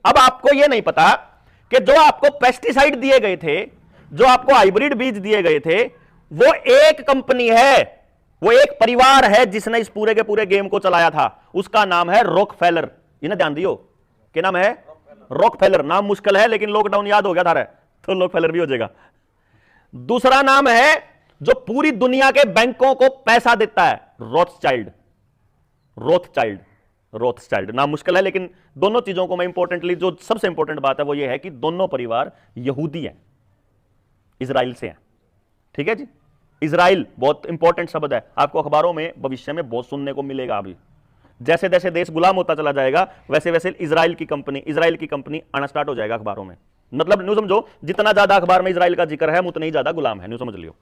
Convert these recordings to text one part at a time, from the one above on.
अब आपको यह नहीं पता कि जो आपको पेस्टिसाइड दिए गए थे, जो आपको हाइब्रिड बीज दिए गए थे, वो एक कंपनी है, वो एक परिवार है जिसने इस पूरे के पूरे गेम को चलाया था। उसका नाम है रॉकफेलर। इन्हें ध्यान दियो, क्या नाम है? रॉकफेलर। नाम मुश्किल है लेकिन लॉकडाउन याद हो गया था, तो रॉकफेलर भी हो जाएगा। दूसरा नाम है जो पूरी दुनिया के बैंकों को पैसा देता है, रोथस्चाइल्ड। रोथस्चाइल्ड, रोथस्चाइल्ड नाम मुश्किल है लेकिन दोनों चीजों को मैं इंपॉर्टेंटली, जो सबसे इंपॉर्टेंट बात है वो ये है कि दोनों परिवार यहूदी हैं, इजराइल से हैं। ठीक है जी, इजराइल बहुत इंपॉर्टेंट शब्द है, आपको अखबारों में भविष्य में बहुत सुनने को मिलेगा। अभी जैसे जैसे देश गुलाम होता चला जाएगा वैसे वैसे इजराइल की कंपनी आना स्टार्ट हो जाएगा अखबारों में। मतलब न्यू समझो, जितना ज्यादा अखबार में इजराइल का जिक्र है उतना ही ज्यादा गुलाम है, न्यू समझ लियो।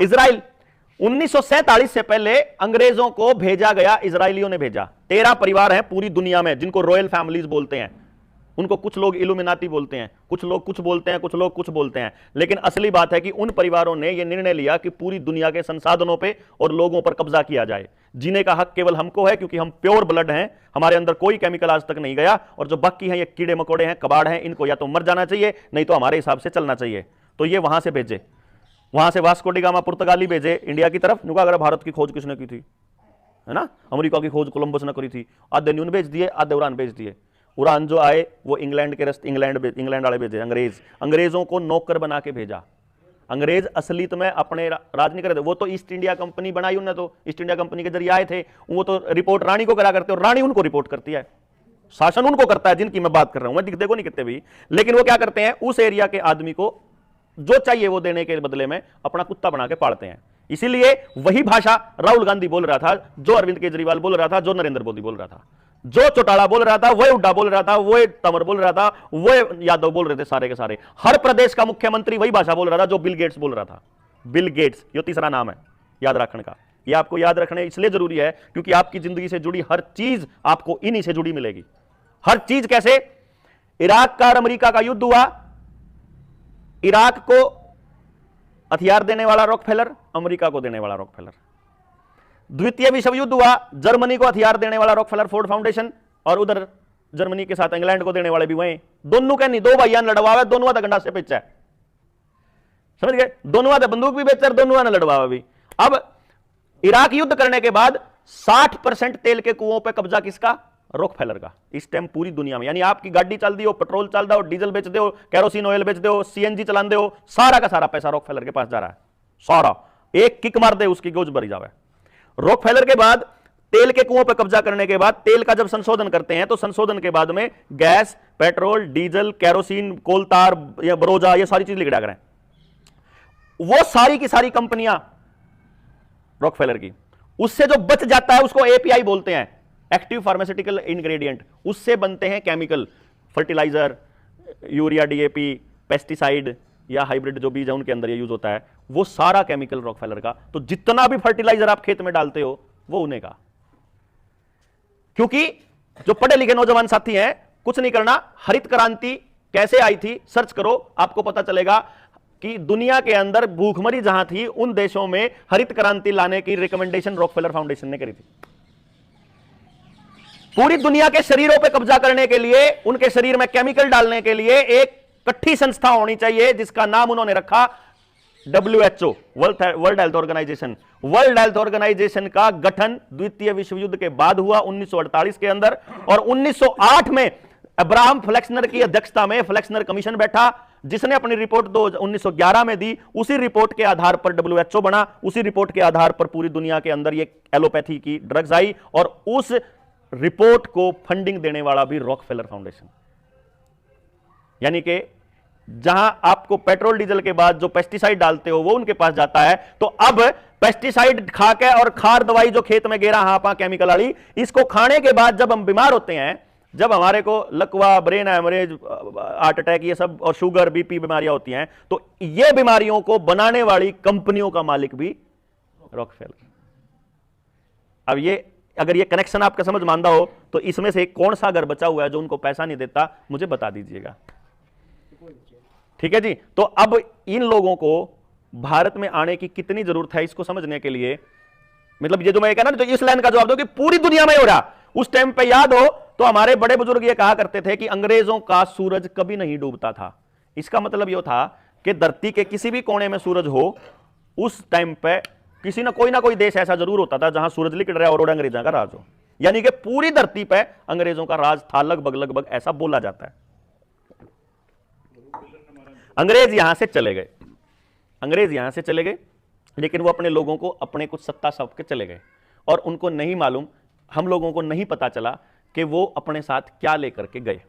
इजराइल 1947 से पहले अंग्रेजों को भेजा गया, इजराइलियों ने भेजा। 13 परिवार हैं पूरी दुनिया में जिनको रॉयल फैमिलीज बोलते हैं। उनको कुछ लोग इल्यूमिनाती बोलते हैं, कुछ लोग कुछ बोलते हैं, कुछ लोग कुछ बोलते हैं, लेकिन असली बात है कि उन परिवारों ने यह निर्णय लिया कि पूरी दुनिया के संसाधनों पे और लोगों पर कब्जा किया जाए। जीने का हक केवल हमको है क्योंकि हम प्योर ब्लड हैं, हमारे अंदर कोई केमिकल आज तक नहीं गया, और जो बाकी हैं ये कीड़े मकोड़े हैं, कबाड़ हैं, इनको या तो मर जाना चाहिए नहीं तो हमारे हिसाब से चलना चाहिए। तो ये वहां से भेजे, वहां से वास्को डी गामा पुर्तगाली भेजे इंडिया की तरफ। नुका अगर भारत की खोज किसने की थी, है ना? अमेरिका की खोज कोलंबस ने करी थी। आधे न्यून भेज दिए, आधे उड़ान भेज दिए। उड़ान जो आए वो इंग्लैंड के रस्त इंग्लैंड वाले भेजे, अंग्रेजों को नौकर बना के भेजा। अंग्रेज असलियत में अपने राज नहीं कर रहे थे, वो तो ईस्ट इंडिया कंपनी बनाई उन्होंने, तो ईस्ट इंडिया कंपनी के जरिए आए थे। वो तो रिपोर्ट रानी को करा करते, और रानी उनको रिपोर्ट करती है, शासन उनको करता है जिनकी मैं बात कर रहा हूं। मैं दिखते को नहीं कितने भी, लेकिन वो क्या करते हैं, उस एरिया के आदमी को जो चाहिए वो देने के बदले में अपना कुत्ता बना के पालते हैं। इसीलिए वही भाषा राहुल गांधी बोल रहा था, जो अरविंद केजरीवाल बोल रहा था, जो नरेंद्र मोदी बोल रहा था, जो चौटाला बोल रहा था, वो हुड्डा बोल रहा था, वो तंवर बोल रहा था, वो यादव बोल रहे थे, सारे के सारे। हर प्रदेश का मुख्यमंत्री वही भाषा बोल रहा था जो बिल गेट्स बोल रहा था। बिल गेट्स, ये तीसरा नाम है याद रखने का। ये आपको याद रखने इसलिए जरूरी है क्योंकि आपकी जिंदगी से जुड़ी हर चीज आपको इन्हीं से जुड़ी मिलेगी। हर चीज कैसे? इराक का और अमेरिका का युद्ध हुआ, इराक को हथियार देने वाला रॉकफेलर, अमेरिका को देने वाला रॉकफेलर। द्वितीय विश्व युद्ध हुआ, जर्मनी को हथियार देने वाला रॉकफेलर फोर्ड फाउंडेशन, और उधर जर्मनी के साथ इंग्लैंड को देने वाले भी वही। दोनों के नहीं, दो भाइयां लड़वावे, दोनों आधा गंडा से बेचा है, समझ गए? दोनों आधा बंदूक भी बेचा, दोनों ने लड़वावा भी। अब इराक युद्ध करने के बाद 60% तेल के कुओं पर कब्जा किसका? रॉकफेलर का। इस टाइम पूरी दुनिया में, यानी आपकी गाड़ी चल दी हो, पेट्रोल चल रहा हो, डीजल बेच दो, कैरोसिन ऑयल बेच दो, सीएनजी चलाते हो, सारा का सारा पैसा रॉकफेलर के पास जा रहा है। सारा एक किक मार दे उसकी गोज भरी जावे। रॉकफेलर के बाद तेल के कुओं पर कब्जा करने के बाद तेल का जब संशोधन करते हैं तो संशोधन के बाद में गैस, पेट्रोल, डीजल, कैरोसिन, कोलतार या बरोजा, ये सारी चीज लिखा करें। वो सारी की सारी कंपनियां रॉकफेलर की, उससे जो बच जाता है उसको एपीआई बोलते हैं, एक्टिव फार्मास्यूटिकल इंग्रेडिएंट। उससे बनते हैं chemical, fertiliser, urea, DAP, pesticide या हाइब्रिड जो बीज है उनके अंदर ये यूज होता है, वो सारा केमिकल रॉकफेलर का। तो जितना भी फर्टिलाइजर आप खेत में डालते हो वो उन्हें का। क्योंकि जो पढ़े लिखे नौजवान साथी हैं, कुछ नहीं करना, हरित क्रांति कैसे आई थी सर्च करो, आपको पता चलेगा कि दुनिया के अंदर भूखमरी जहां थी उन देशों में हरित क्रांति लाने की रिकमेंडेशन रॉकफेलर फाउंडेशन ने करी थी। पूरी दुनिया के शरीरों पे कब्जा करने के लिए, उनके शरीर में केमिकल डालने के लिए एक इकट्ठी संस्था होनी चाहिए जिसका नाम उन्होंने रखा WHO, world health organisation. World health organisation का गठन द्वितीय विश्व युद्ध के बाद हुआ 1948 के अंदर, और 1908 में अब्राहम फ्लेक्सनर की अध्यक्षता में फ्लेक्सनर कमीशन बैठा जिसने अपनी रिपोर्ट 1911 में दी। उसी रिपोर्ट के आधार पर WHO बना, उसी रिपोर्ट के आधार पर पूरी दुनिया के अंदर ये एलोपैथी की ड्रग्स आई, और उस रिपोर्ट को फंडिंग देने वाला भी रॉकफेलर फाउंडेशन। यानी कि जहां आपको पेट्रोल डीजल के बाद जो पेस्टिसाइड डालते हो वो उनके पास जाता है। तो अब पेस्टिसाइड खा के और खार दवाई जो खेत में गेरा हापा केमिकल वाली, इसको खाने के बाद जब हम बीमार होते हैं, जब हमारे को लकवा, ब्रेन हैमरेज, हार्ट अटैक, ये सब, और शुगर, बीपी बीमारियां होती हैं, तो ये बीमारियों को बनाने वाली कंपनियों का मालिक भी रॉकफेलर। अब ये अगर ये कनेक्शन आपका समझ मानदा हो तो इसमें से कौन सा घर बचा हुआ है जो उनको पैसा नहीं देता, मुझे बता दीजिएगा। ठीक है जी। तो अब इन लोगों को भारत में आने की कितनी जरूरत है इसको समझने के लिए, मतलब ये जो मैं कह रहा ना, तो इस लाइन का जवाब दो कि पूरी दुनिया में हो रहा। उस टाइम पे याद हो तो हमारे बड़े बुजुर्ग ये कहा करते थे कि अंग्रेजों का सूरज कभी नहीं डूबता था। इसका मतलब यह था कि धरती के किसी भी कोने में सूरज हो, उस टाइम पे किसी ना कोई देश ऐसा जरूर होता था जहां सूरज लिकड़ रहा है और अंग्रेजों का राज हो। यानी कि पूरी धरती पे अंग्रेजों का राज था, लगभग ऐसा बोला जाता है। अंग्रेज यहां से चले गए, अंग्रेज यहां से चले गए, लेकिन वो अपने लोगों को अपने कुछ सत्ता सौंप के चले गए, और उनको नहीं मालूम, हम लोगों को नहीं पता चला कि वो अपने साथ क्या लेकर के गए।